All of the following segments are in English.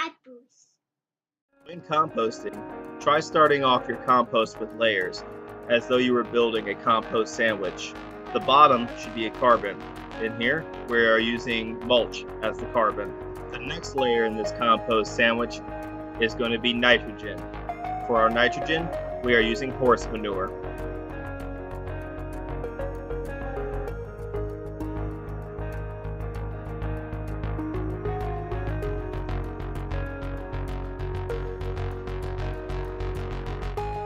apples. When composting, try starting off your compost with layers, as though you were building a compost sandwich. The bottom should be a carbon. In here, we are using mulch as the carbon. The next layer in this compost sandwich is going to be nitrogen. For our nitrogen, we are using horse manure.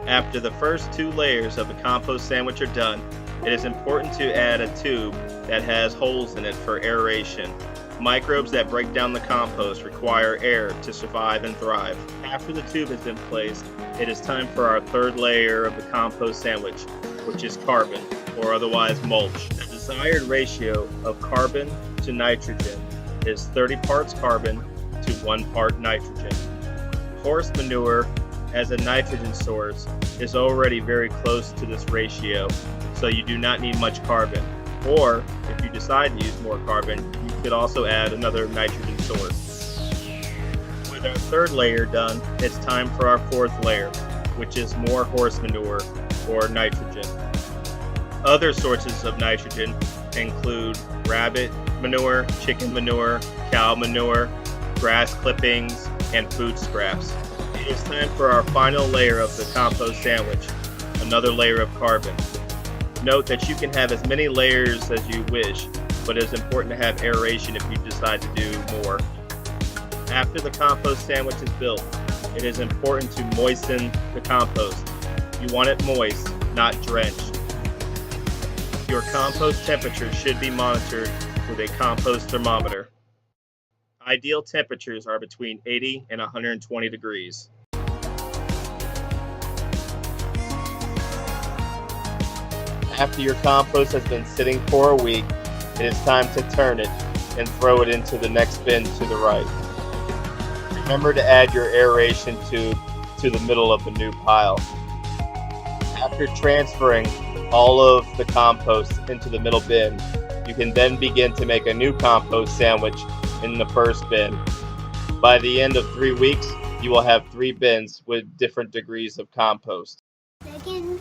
After the first two layers of the compost sandwich are done, it is important to add a tube that has holes in it for aeration. Microbes that break down the compost require air to survive and thrive. After the tube has been placed, it is time for our third layer of the compost sandwich, which is carbon, or otherwise mulch. The desired ratio of carbon to nitrogen is 30 parts carbon to 1 part nitrogen. Horse manure as a nitrogen source is already very close to this ratio, so you do not need much carbon. Or, if you decide to use more carbon, you could also add another nitrogen source. With our third layer done, it's time for our fourth layer, which is more horse manure or nitrogen. Other sources of nitrogen include rabbit manure, chicken manure, cow manure, grass clippings, and food scraps. It is time for our final layer of the compost sandwich, another layer of carbon. Note that you can have as many layers as you wish, but it is important to have aeration if you decide to do more. After the compost sandwich is built, it is important to moisten the compost. You want it moist, not drenched. Your compost temperature should be monitored with a compost thermometer. Ideal temperatures are between 80 and 120 degrees. After your compost has been sitting for a week, it is time to turn it and throw it into the next bin to the right. Remember to add your aeration tube to the middle of the new pile. After transferring all of the compost into the middle bin, you can then begin to make a new compost sandwich in the first bin. By the end of 3 weeks, you will have 3 bins with different degrees of compost. Second